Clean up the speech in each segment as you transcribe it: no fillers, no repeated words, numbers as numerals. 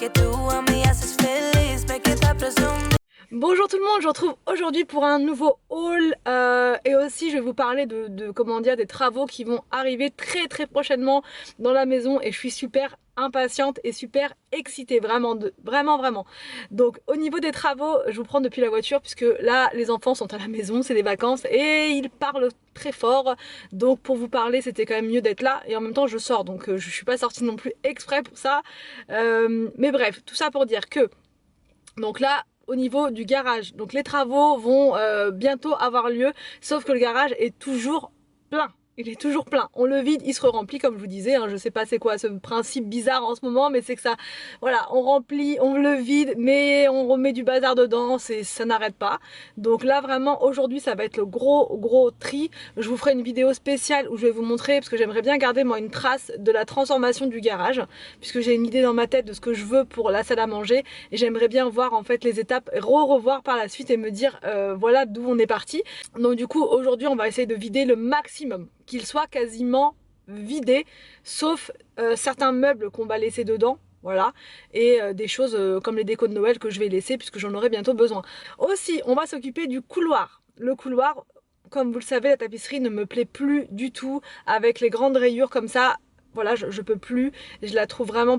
que tú a mí haces feliz, me queda presumir. Bonjour tout le monde, je vous retrouve aujourd'hui pour un nouveau haul et aussi je vais vous parler comment dire, des travaux qui vont arriver très prochainement dans la maison et je suis super impatiente et super excitée, vraiment. Donc au niveau des travaux, je vous prends depuis la voiture puisque là les enfants sont à la maison, c'est les vacances et ils parlent très fort, donc pour vous parler c'était quand même mieux d'être là et en même temps je sors, donc je suis pas sortie non plus exprès pour ça, mais bref, tout ça pour dire que donc là au niveau du garage, donc les travaux vont bientôt avoir lieu, sauf que le garage est toujours plein. Il est toujours plein, on le vide, il se remplit comme je vous disais, hein. Je sais pas c'est quoi ce principe bizarre en ce moment, mais c'est que ça, voilà, on remplit, on le vide, mais on remet du bazar dedans, ça n'arrête pas. Donc là vraiment aujourd'hui ça va être le gros tri. Je vous ferai une vidéo spéciale où je vais vous montrer, parce que j'aimerais bien garder moi une trace de la transformation du garage, puisque j'ai une idée dans ma tête de ce que je veux pour la salle à manger, et j'aimerais bien voir en fait les étapes, revoir par la suite et me dire voilà d'où on est parti. Donc du coup aujourd'hui on va essayer de vider le maximum, qu'il soit quasiment vidé, sauf certains meubles qu'on va laisser dedans, voilà, et des choses comme les décos de Noël que je vais laisser puisque j'en aurai bientôt besoin. Aussi, on va s'occuper du couloir. Le couloir, comme vous le savez, la tapisserie ne me plaît plus du tout, avec les grandes rayures comme ça, voilà, je peux plus, je la trouve vraiment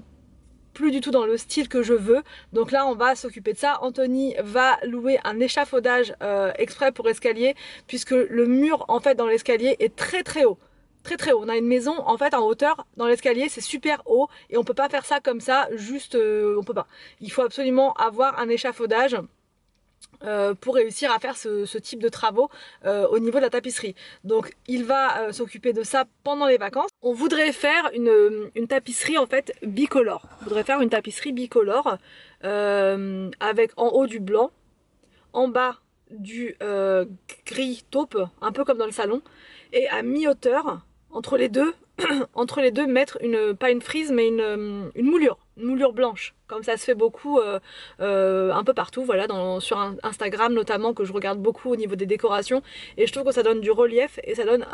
plus du tout dans le style que je veux. Donc là on va s'occuper de ça. Anthony va louer un échafaudage exprès pour escalier, puisque le mur en fait dans l'escalier est très haut. Très haut. On a une maison en fait en hauteur, dans l'escalier c'est super haut et on peut pas faire ça comme ça, juste on peut pas. Il faut absolument avoir un échafaudage pour réussir à faire ce type de travaux au niveau de la tapisserie. Donc il va s'occuper de ça pendant les vacances. On voudrait faire une tapisserie en fait bicolore. On voudrait faire une tapisserie bicolore avec en haut du blanc, en bas du gris taupe, un peu comme dans le salon, et à mi-hauteur, entre les deux, mettre pas une frise mais une moulure blanche, comme ça se fait beaucoup un peu partout, voilà, sur Instagram notamment, que je regarde beaucoup au niveau des décorations, et je trouve que ça donne du relief et ça donne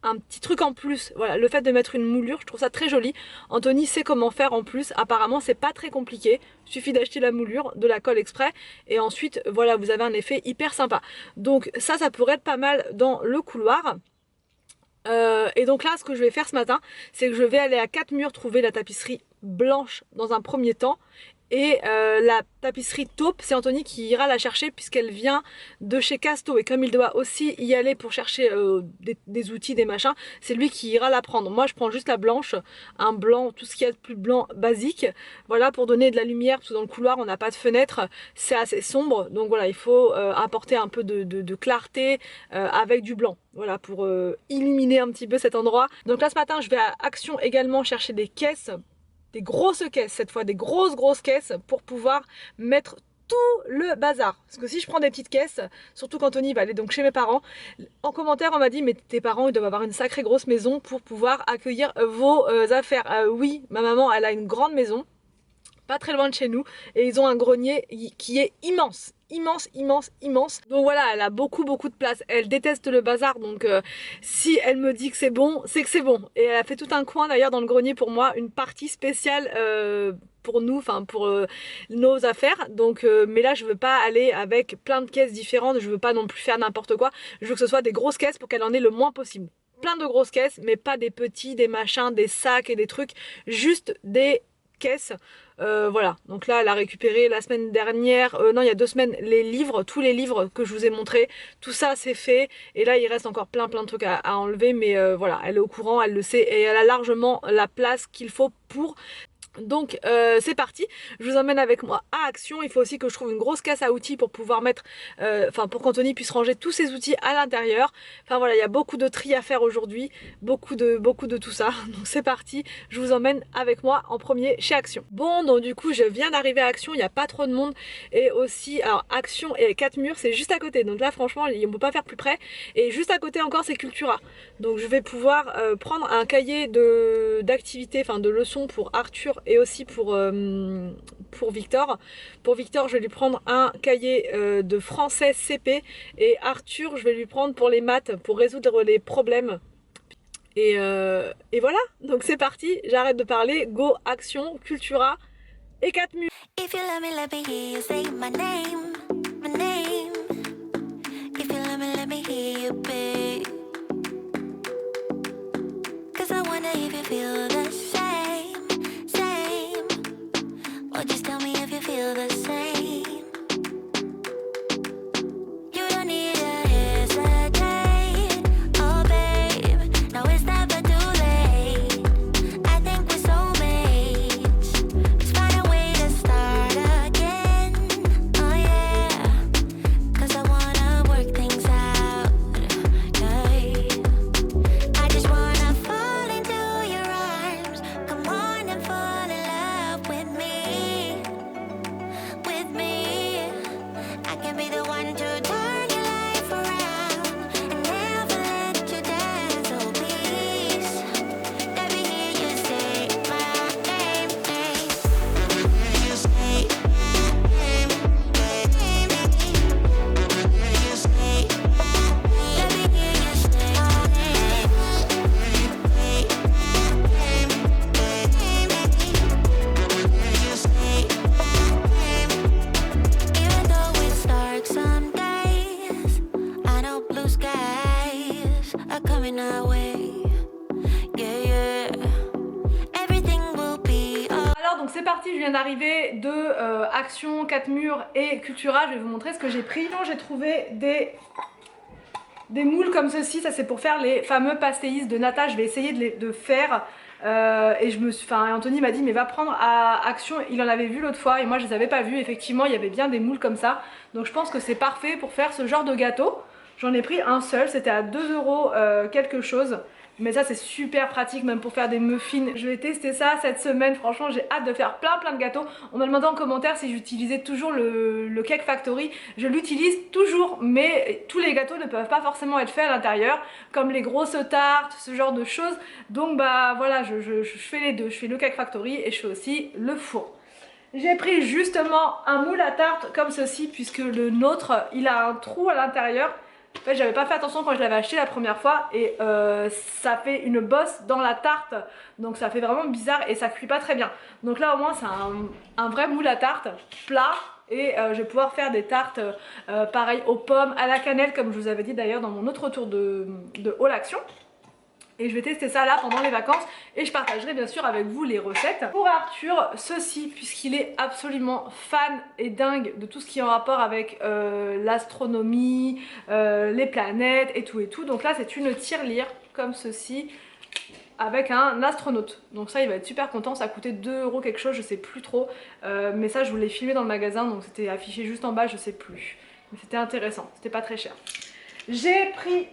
un petit truc en plus. Voilà, le fait de mettre une moulure, je trouve ça très joli. Anthony sait comment faire en plus, apparemment c'est pas très compliqué, il suffit d'acheter la moulure, de la colle exprès, et ensuite voilà, vous avez un effet hyper sympa. Donc ça pourrait être pas mal dans le couloir. Et donc là ce que je vais faire ce matin, c'est que je vais aller à 4 murs trouver la tapisserie blanche dans un premier temps, et la tapisserie taupe, c'est Anthony qui ira la chercher puisqu'elle vient de chez Casto, et comme il doit aussi y aller pour chercher des outils, des machins, c'est lui qui ira la prendre. Moi je prends juste la blanche, un blanc, tout ce qu'il y a de plus blanc basique, voilà, pour donner de la lumière, parce que dans le couloir on n'a pas de fenêtre, c'est assez sombre, donc voilà, il faut apporter un peu de clarté avec du blanc, voilà, pour illuminer un petit peu cet endroit. Donc là ce matin je vais à Action également chercher des caisses, des grosses caisses cette fois, des grosses caisses, pour pouvoir mettre tout le bazar. Parce que si je prends des petites caisses, surtout quand Tony va aller donc chez mes parents, en commentaire on m'a dit mais tes parents ils doivent avoir une sacrée grosse maison pour pouvoir accueillir vos affaires. Oui, ma maman elle a une grande maison, pas très loin de chez nous, et ils ont un grenier qui est immense. Donc voilà, elle a beaucoup de place. Elle déteste le bazar, donc si elle me dit que c'est bon, c'est que c'est bon. Et elle a fait tout un coin d'ailleurs dans le grenier pour moi, une partie spéciale pour nous, enfin pour nos affaires. Donc mais là je veux pas aller avec plein de caisses différentes, je veux pas non plus faire n'importe quoi. Je veux que ce soit des grosses caisses pour qu'elle en ait le moins possible. Plein de grosses caisses, mais pas des petits, des machins, des sacs et des trucs, juste des caisse. Voilà, donc là elle a récupéré la semaine dernière, non il y a 2 semaines, les livres, tous les livres que je vous ai montrés, tout ça c'est fait, et là il reste encore plein de trucs à enlever, mais voilà, elle est au courant, elle le sait, et elle a largement la place qu'il faut pour. Donc c'est parti, je vous emmène avec moi à Action. Il faut aussi que je trouve une grosse caisse à outils pour pouvoir mettre, enfin pour qu'Anthony puisse ranger tous ses outils à l'intérieur. Enfin voilà, il y a beaucoup de tri à faire aujourd'hui, beaucoup de tout ça. Donc c'est parti, je vous emmène avec moi en premier chez Action. Bon, donc du coup je viens d'arriver à Action, il n'y a pas trop de monde, et aussi, alors Action et 4 murs c'est juste à côté, donc là franchement on peut pas faire plus près, et juste à côté encore c'est Cultura. Donc je vais pouvoir prendre un cahier d'activités, enfin de leçons pour Arthur et aussi pour Victor. Pour Victor, je vais lui prendre un cahier de français CP, et Arthur, je vais lui prendre pour les maths, pour résoudre les problèmes. Et voilà, donc c'est parti, j'arrête de parler, go, Action, Cultura, et 4 murs. If you love me, let me hear you say my name, my name. If you love me, let me hear you, babe. 'Cause I wonder if you feel the same, same. Or just tell me if you feel the same. You don't need to hesitate, oh babe. No, it's never too late. I think we're soulmates. Let's find a way to start again, oh yeah. 'Cause I wanna work things out, yeah. I just wanna fall into your arms. Come on and fall in love with me, with me. I can be the one to turn your life around and never let you down. So please, let me hear you say my name, name. Let me hear you say my name, name. Let me hear you say my name. Even though it's dark some days, I know blue skies are coming our way. Yeah, yeah. Everything will be alright. Alors donc c'est parti, je viens d'arriver de Action, 4 murs et Cultura. Je vais vous montrer ce que j'ai pris. J'ai trouvé des moules comme ceci, ça c'est pour faire les fameux pastéis de nata. Je vais essayer de faire et Anthony m'a dit mais va prendre à Action, il en avait vu l'autre fois et moi je les avais pas vus. Effectivement il y avait bien des moules comme ça, donc je pense que c'est parfait pour faire ce genre de gâteau. J'en ai pris un seul, c'était à 2 € quelque chose. Mais ça c'est super pratique même pour faire des muffins. Je vais tester ça cette semaine, franchement j'ai hâte de faire plein de gâteaux. On m'a demandé en commentaire si j'utilisais toujours le Cake Factory. Je l'utilise toujours, mais tous les gâteaux ne peuvent pas forcément être faits à l'intérieur, comme les grosses tartes, ce genre de choses. Donc bah voilà, je fais les deux, je fais le Cake Factory et je fais aussi le four. J'ai pris justement un moule à tarte comme ceci, puisque le nôtre il a un trou à l'intérieur. En fait j'avais pas fait attention quand je l'avais acheté la première fois et ça fait une bosse dans la tarte, donc ça fait vraiment bizarre et ça cuit pas très bien. Donc là au moins c'est un vrai moule à tarte plat et je vais pouvoir faire des tartes pareil aux pommes, à la cannelle comme je vous avais dit d'ailleurs dans mon autre tour de haul action. Et je vais tester ça là pendant les vacances et je partagerai bien sûr avec vous les recettes. Pour Arthur, ceci, puisqu'il est absolument fan et dingue de tout ce qui est en rapport avec l'astronomie, les planètes et tout. Donc là c'est une tirelire comme ceci avec un astronaute. Donc ça il va être super content, ça a coûté 2 € quelque chose, je sais plus trop. Mais ça je vous l'ai filmé dans le magasin donc c'était affiché juste en bas, je sais plus. Mais c'était intéressant, c'était pas très cher. J'ai pris...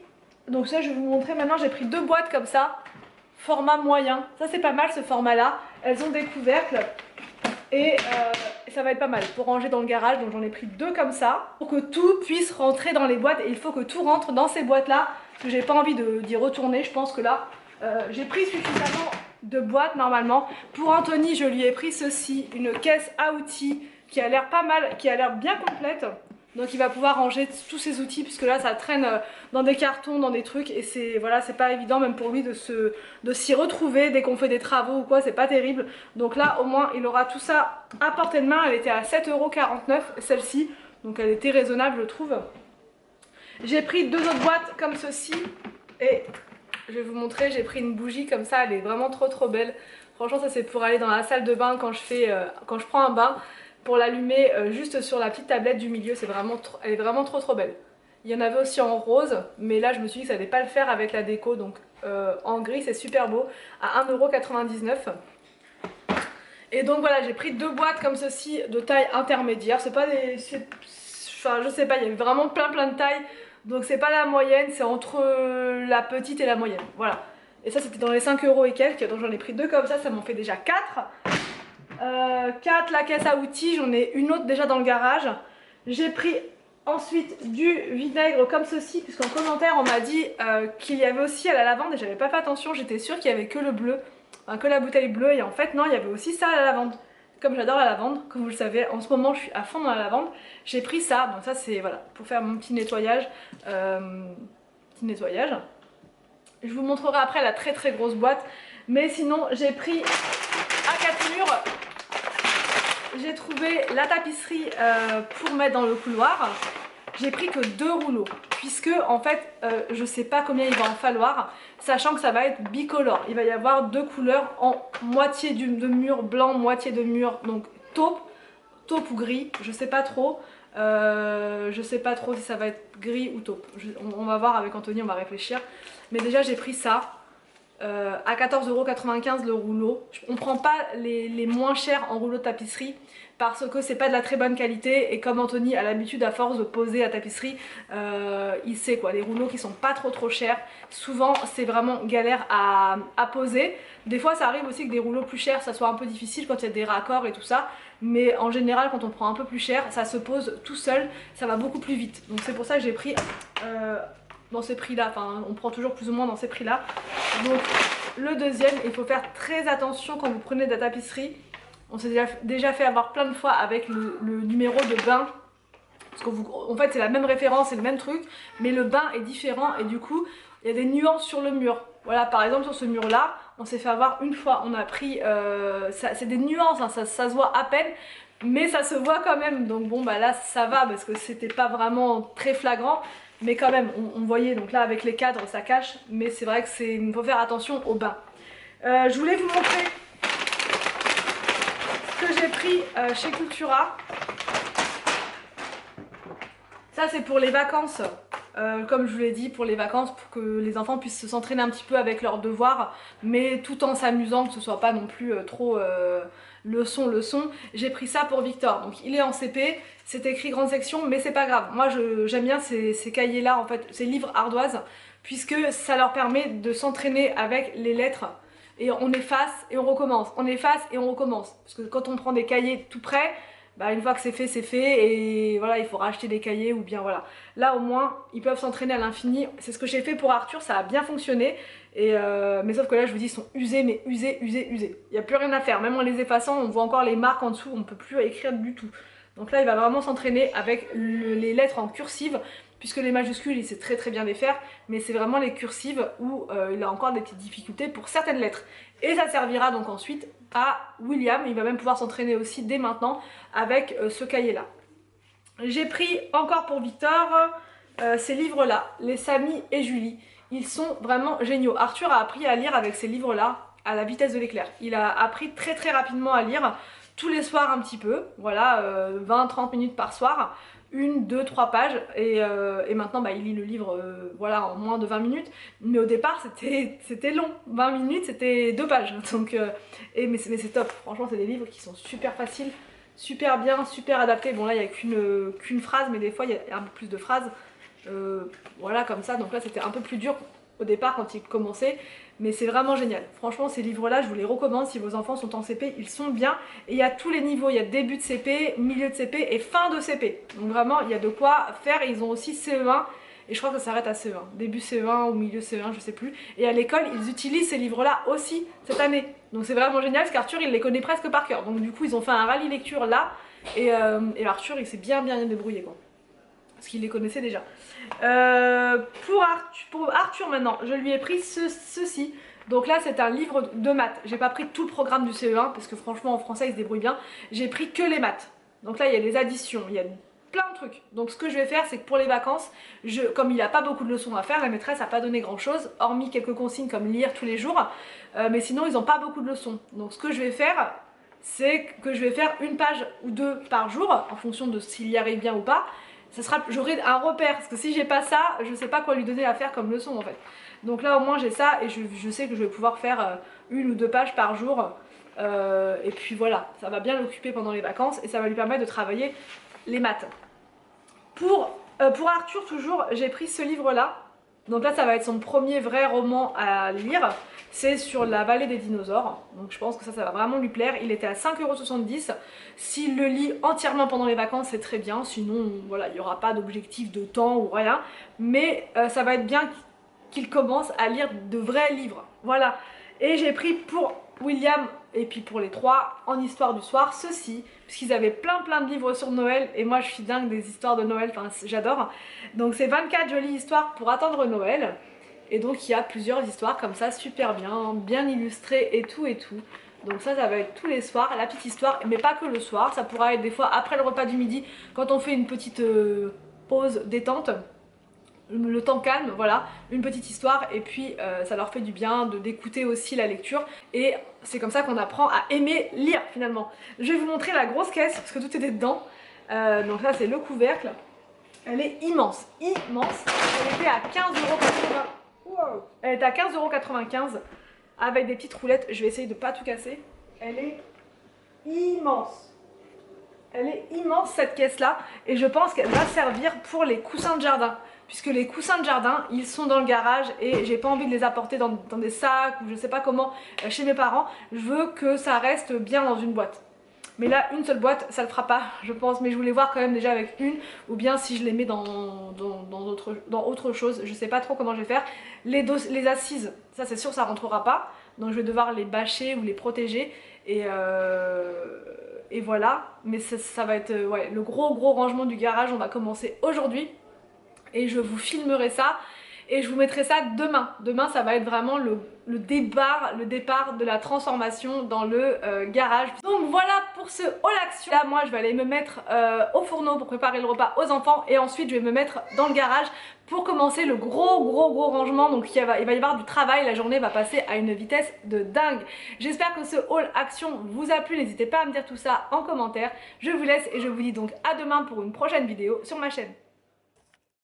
Donc ça je vais vous montrer maintenant, j'ai pris 2 boîtes comme ça, format moyen. Ça c'est pas mal ce format là, elles ont des couvercles et ça va être pas mal pour ranger dans le garage. Donc j'en ai pris 2 comme ça, pour que tout puisse rentrer dans les boîtes. Et il faut que tout rentre dans ces boîtes là, parce que j'ai pas envie d'y retourner. Je pense que là j'ai pris suffisamment de boîtes normalement. Pour Anthony je lui ai pris ceci, une caisse à outils qui a l'air pas mal, qui a l'air bien complète. Donc il va pouvoir ranger tous ses outils puisque là ça traîne dans des cartons, dans des trucs et c'est voilà, c'est pas évident même pour lui de s'y retrouver dès qu'on fait des travaux ou quoi, c'est pas terrible. Donc là au moins il aura tout ça à portée de main. Elle était à 7,49 € celle-ci, donc elle était raisonnable je trouve. J'ai pris 2 autres boîtes comme ceci et je vais vous montrer, j'ai pris une bougie comme ça, elle est vraiment trop belle. Franchement ça c'est pour aller dans la salle de bain quand je prends un bain. Pour l'allumer juste sur la petite tablette du milieu, elle est vraiment trop belle. Il y en avait aussi en rose, mais là je me suis dit que ça n'allait pas le faire avec la déco, donc en gris c'est super beau, à 1,99 €. Et donc voilà, j'ai pris 2 boîtes comme ceci de taille intermédiaire, c'est pas des... Enfin je sais pas, il y avait vraiment plein de tailles, donc c'est pas la moyenne, c'est entre la petite et la moyenne, voilà. Et ça c'était dans les 5 € et quelques, donc j'en ai pris 2 comme ça m'en fait déjà 4. 4 la caisse à outils, j'en ai une autre déjà dans le garage. J'ai pris ensuite du vinaigre comme ceci, puisqu'en commentaire on m'a dit qu'il y avait aussi à la lavande et j'avais pas fait attention, j'étais sûre qu'il y avait que le bleu, enfin que la bouteille bleue, et en fait non, il y avait aussi ça à la lavande. Comme j'adore la lavande, comme vous le savez, en ce moment je suis à fond dans la lavande, j'ai pris ça, donc ça c'est voilà, pour faire mon petit nettoyage. Je vous montrerai après la très grosse boîte, mais sinon j'ai pris à 4 murs trouver la tapisserie pour mettre dans le couloir. J'ai pris que 2 rouleaux, puisque en fait je sais pas combien il va en falloir, sachant que ça va être bicolore. Il va y avoir 2 couleurs en moitié de mur blanc, moitié de mur donc taupe ou gris, je sais pas trop. Je sais pas trop si ça va être gris ou taupe. On va voir avec Anthony, on va réfléchir. Mais déjà j'ai pris ça à 14,95 € le rouleau. On prend pas les moins chers en rouleau de tapisserie parce que c'est pas de la très bonne qualité et comme Anthony a l'habitude à force de poser la tapisserie, il sait quoi, les rouleaux qui sont pas trop chers, souvent c'est vraiment galère à poser. Des fois ça arrive aussi que des rouleaux plus chers ça soit un peu difficile quand il y a des raccords et tout ça, mais en général quand on prend un peu plus cher ça se pose tout seul, ça va beaucoup plus vite. Donc c'est pour ça que j'ai pris dans ces prix là, enfin on prend toujours plus ou moins dans ces prix là. Donc le deuxième, il faut faire très attention quand vous prenez de la tapisserie. On s'est déjà fait avoir plein de fois avec le numéro de bain. Parce qu'en fait c'est la même référence, c'est le même truc, mais le bain est différent et du coup il y a des nuances sur le mur. Voilà, par exemple sur ce mur là, on s'est fait avoir une fois, on a pris, c'est des nuances, hein, ça se voit à peine, mais ça se voit quand même. Donc bon bah là ça va parce que c'était pas vraiment très flagrant. Mais quand même, on voyait, donc là avec les cadres ça cache, mais c'est vrai que il faut faire attention au bain. Je voulais vous montrer ce que j'ai pris chez Cultura. Ça c'est pour les vacances, comme je vous l'ai dit, pour les vacances, pour que les enfants puissent s'entraîner un petit peu avec leurs devoirs, mais tout en s'amusant, que ce soit pas non plus trop leçon. J'ai pris ça pour Victor, donc il est en CP, c'est écrit grande section, mais c'est pas grave. Moi j'aime bien ces cahiers là, en fait, ces livres ardoises, puisque ça leur permet de s'entraîner avec les lettres. Et on efface et on recommence, on efface et on recommence. Parce que quand on prend des cahiers tout près, bah une fois que c'est fait et voilà, il faut racheter des cahiers ou bien voilà. Là au moins ils peuvent s'entraîner à l'infini. C'est ce que j'ai fait pour Arthur, ça a bien fonctionné. Mais sauf que là je vous dis ils sont usés, mais usés. Il n'y a plus rien à faire, même en les effaçant on voit encore les marques en dessous, on ne peut plus écrire du tout. Donc là il va vraiment s'entraîner avec les lettres en cursive, puisque les majuscules il sait très bien les faire, mais c'est vraiment les cursives où il a encore des petites difficultés pour certaines lettres. Et ça servira donc ensuite à William, il va même pouvoir s'entraîner aussi dès maintenant avec ce cahier là. J'ai pris encore pour Victor ces livres là, les Samy et Julie, ils sont vraiment géniaux. Arthur a appris à lire avec ces livres là à la vitesse de l'éclair, il a appris très rapidement à lire, tous les soirs un petit peu, voilà, 20-30 minutes par soir, 1, 2, 3 pages et maintenant bah, il lit le livre voilà, en moins de 20 minutes, mais au départ c'était long, 20 minutes c'était 2 pages, donc, mais c'est top, franchement c'est des livres qui sont super faciles, super bien, super adaptés. Bon là il n'y a qu'une phrase, mais des fois il y a un peu plus de phrases, voilà comme ça, donc là c'était un peu plus dur au départ quand il commençait, mais c'est vraiment génial. Franchement ces livres là je vous les recommande si vos enfants sont en CP, ils sont bien et il y a tous les niveaux, il y a début de CP, milieu de CP et fin de CP, donc vraiment il y a de quoi faire. Et ils ont aussi CE1 et je crois que ça s'arrête à CE1, début CE1 ou milieu CE1 je sais plus, et à l'école ils utilisent ces livres là aussi cette année, donc c'est vraiment génial parce qu'Arthur il les connaît presque par cœur, donc du coup ils ont fait un rallye lecture là et Arthur il s'est bien débrouillé quoi, parce qu'il les connaissait déjà. Pour Arthur maintenant, je lui ai pris ceci. Donc là c'est un livre de maths. J'ai pas pris tout le programme du CE1 parce que franchement en français il se débrouille bien. J'ai pris que les maths. Donc là il y a les additions, il y a plein de trucs. Donc ce que je vais faire c'est que pour les vacances, comme il n'a pas beaucoup de leçons à faire, la maîtresse n'a pas donné grand chose, hormis quelques consignes comme lire tous les jours. Mais sinon ils n'ont pas beaucoup de leçons. Donc ce que je vais faire, c'est que je vais faire 1 page ou 2 par jour en fonction de s'il y arrive bien ou pas. J'aurai un repère, parce que si j'ai pas ça, je sais pas quoi lui donner à faire comme leçon en fait. Donc là au moins j'ai ça et je sais que je vais pouvoir faire 1 ou 2 pages par jour. Et puis voilà, ça va bien l'occuper pendant les vacances et ça va lui permettre de travailler les maths. Pour Arthur toujours, j'ai pris ce livre là. Donc là ça va être son premier vrai roman à lire. C'est sur la vallée des dinosaures, donc je pense que ça va vraiment lui plaire. Il était à 5,70 €. S'il le lit entièrement pendant les vacances c'est très bien, sinon voilà, il n'y aura pas d'objectif de temps ou rien. Mais ça va être bien qu'il commence à lire de vrais livres, voilà. Et j'ai pris pour William et puis pour les 3 en histoire du soir ceci, puisqu'ils avaient plein de livres sur Noël et moi je suis dingue des histoires de Noël, enfin j'adore. Donc c'est 24 jolies histoires pour attendre Noël. Et donc il y a plusieurs histoires comme ça, super bien illustrées et tout. Donc ça va être tous les soirs, la petite histoire, mais pas que le soir, ça pourra être des fois après le repas du midi quand on fait une petite pause détente. Le temps calme, voilà, une petite histoire et puis ça leur fait du bien d'écouter aussi la lecture et c'est comme ça qu'on apprend à aimer lire finalement. Je vais vous montrer la grosse caisse parce que tout était dedans. Donc là c'est le couvercle, elle est immense, immense, elle était à 15,80 €. Wow. Elle est à 15,95 € avec des petites roulettes, je vais essayer de pas tout casser. Elle est immense. Elle est immense cette caisse là et je pense qu'elle va servir pour les coussins de jardin. Puisque les coussins de jardin, ils sont dans le garage et j'ai pas envie de les apporter dans des sacs ou je sais pas comment chez mes parents. Je veux que ça reste bien dans une boîte. Mais là, une seule boîte, ça le fera pas, je pense. Mais je voulais voir quand même déjà avec une, ou bien si je les mets dans autre chose. Je sais pas trop comment je vais faire. Les assises, ça c'est sûr, ça rentrera pas. Donc je vais devoir les bâcher ou les protéger. Et voilà. Mais ça va être ouais, le gros rangement du garage. On va commencer aujourd'hui. Et je vous filmerai ça et je vous mettrai ça demain. Demain ça va être vraiment le départ de la transformation dans le garage. Donc voilà pour ce haul action. Là moi je vais aller me mettre au fourneau pour préparer le repas aux enfants et ensuite je vais me mettre dans le garage pour commencer le gros rangement. Donc il va y avoir du travail, la journée va passer à une vitesse de dingue. J'espère que ce haul action vous a plu, n'hésitez pas à me dire tout ça en commentaire. Je vous laisse et je vous dis donc à demain pour une prochaine vidéo sur ma chaîne.